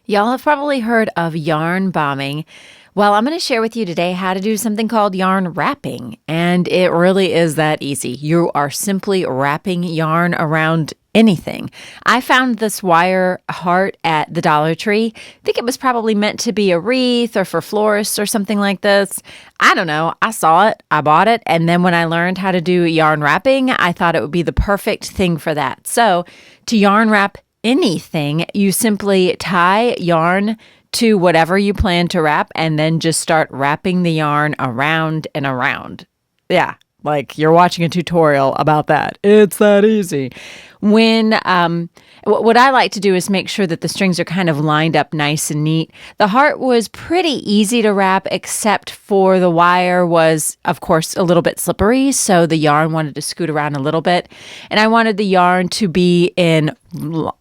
Y'all have probably heard of yarn bombing. Well, I'm going to share with you today how to do something called yarn wrapping. And it really is that easy. You are simply wrapping yarn around anything. I found this wire heart at the Dollar Tree. I think it was probably meant to be a wreath or for florists or something like this. I don't know. I saw it, I bought it, and then when I learned how to do yarn wrapping, I thought it would be the perfect thing for that. So, to yarn wrap anything, you simply tie yarn to whatever you plan to wrap and then just start wrapping the yarn around and around. Yeah, like you're watching a tutorial about that. It's that easy. What I like to do is make sure that the strings are kind of lined up nice and neat. The heart was pretty easy to wrap, except for the wire was, of course, a little bit slippery, so the yarn wanted to scoot around a little bit. And I wanted the yarn to be in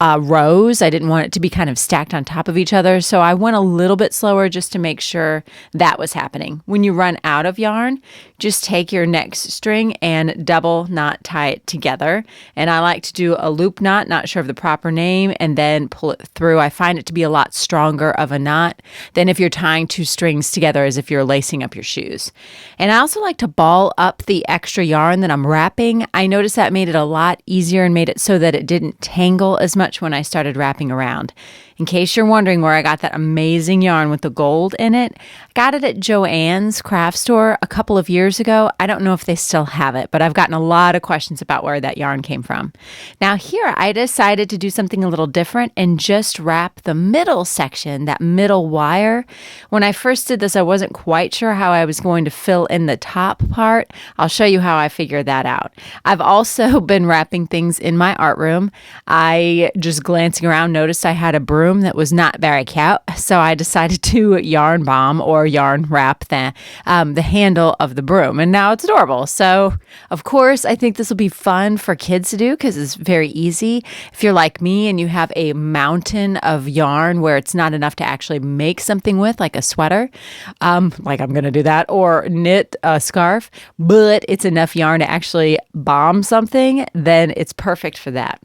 rows. I didn't want it to be kind of stacked on top of each other, so I went a little bit slower just to make sure that was happening. When you run out of yarn, just take your next string and double knot tie it together. And I like to do a loop knot, not sure of the proper name, and then pull it through. I find it to be a lot stronger of a knot than if you're tying two strings together as if you're lacing up your shoes. And I also like to ball up the extra yarn that I'm wrapping. I noticed that made it a lot easier and made it so that it didn't tangle as much when I started wrapping around. In case you're wondering where I got that amazing yarn with the gold in it, I got it at Joann's craft store a couple of years ago. I don't know if they still have it, but I've gotten a lot of questions about where that yarn came from. Now here, I decided to do something a little different and just wrap the middle section, that middle wire. When I first did this, I wasn't quite sure how I was going to fill in the top part. I'll show you how I figured that out. I've also been wrapping things in my art room. I just glancing around noticed I had a broom that was not very cute, so I decided to yarn bomb or yarn wrap the handle of the broom, and now it's adorable. So, of course, I think this will be fun for kids to do because it's very easy. If you're like me and you have a mountain of yarn where it's not enough to actually make something with, like a sweater, like I'm going to do that, or knit a scarf, but it's enough yarn to actually bomb something, then it's perfect for that.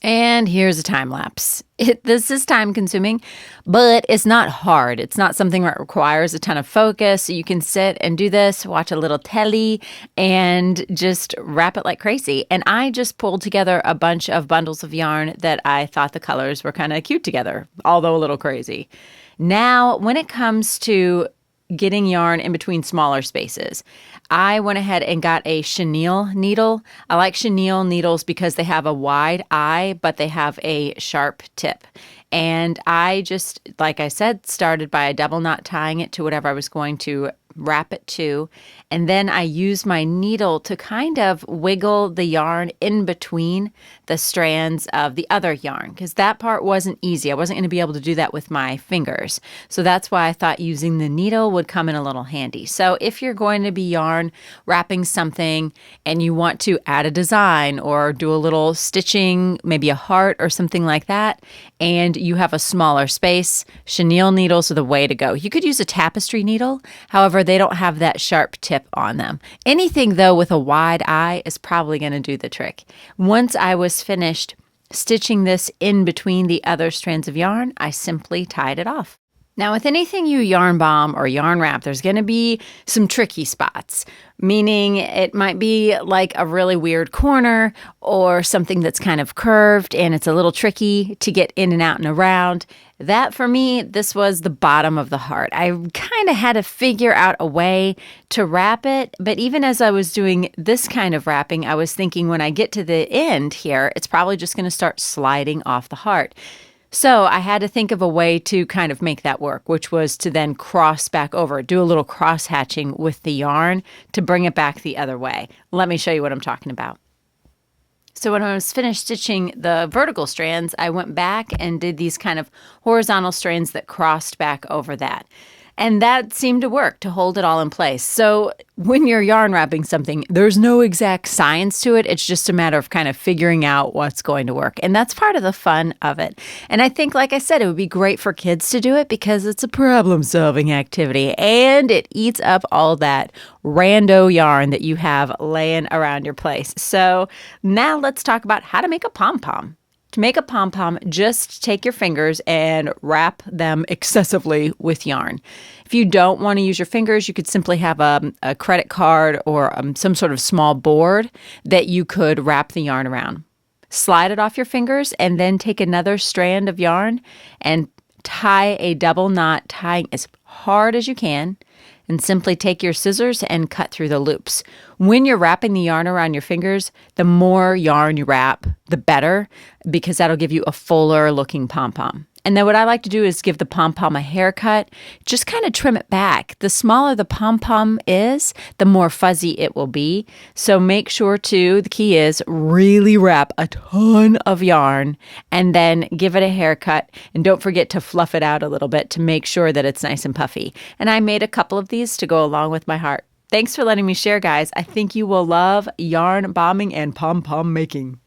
And here's a time lapse. This is time consuming, but it's not hard. It's not something that requires a ton of focus. So you can sit and do this, watch a little telly, and just wrap it like crazy. And I just pulled together a bunch of bundles of yarn that I thought the colors were kind of cute together, although a little crazy. Now, when it comes to getting yarn in between smaller spaces, I went ahead and got a chenille needle. I like chenille needles because they have a wide eye, but they have a sharp tip. And I just, like I said, started by a double knot tying it to whatever I was going to wrap it to. And then I used my needle to kind of wiggle the yarn in between the strands of the other yarn, because that part wasn't easy. I wasn't going to be able to do that with my fingers. So that's why I thought using the needle would come in a little handy. So if you're going to be yarn wrapping something and you want to add a design or do a little stitching, maybe a heart or something like that, and you have a smaller space, chenille needles are the way to go. You could use a tapestry needle. However, they don't have that sharp tip on them. Anything, though, with a wide eye is probably going to do the trick. Once I was finished stitching this in between the other strands of yarn, I simply tied it off. Now, with anything you yarn bomb or yarn wrap, there's going to be some tricky spots, meaning it might be like a really weird corner or something that's kind of curved and it's a little tricky to get in and out and around. That, for me, this was the bottom of the heart. I kind of had to figure out a way to wrap it, but even as I was doing this kind of wrapping, I was thinking when I get to the end here, it's probably just going to start sliding off the heart. So I had to think of a way to kind of make that work, which was to then cross back over, do a little cross hatching with the yarn to bring it back the other way. Let me show you what I'm talking about. So when I was finished stitching the vertical strands, I went back and did these kind of horizontal strands that crossed back over that. And that seemed to work to hold it all in place. So when you're yarn wrapping something, there's no exact science to it. It's just a matter of kind of figuring out what's going to work. And that's part of the fun of it. And I think, like I said, it would be great for kids to do it because it's a problem-solving activity. And it eats up all that rando yarn that you have laying around your place. So now let's talk about how to make a pom-pom. To make a pom-pom, just take your fingers and wrap them excessively with yarn. If you don't want to use your fingers, you could simply have a credit card or some sort of small board that you could wrap the yarn around. Slide it off your fingers and then take another strand of yarn and tie a double knot, tying as hard as you can, and simply take your scissors and cut through the loops. When you're wrapping the yarn around your fingers, the more yarn you wrap, the better, because that'll give you a fuller looking pom-pom. And then what I like to do is give the pom-pom a haircut, just kind of trim it back. The smaller the pom-pom is, the more fuzzy it will be. So make sure the key is really wrap a ton of yarn and then give it a haircut. And don't forget to fluff it out a little bit to make sure that it's nice and puffy. And I made a couple of these to go along with my heart. Thanks for letting me share, guys. I think you will love yarn bombing and pom-pom making.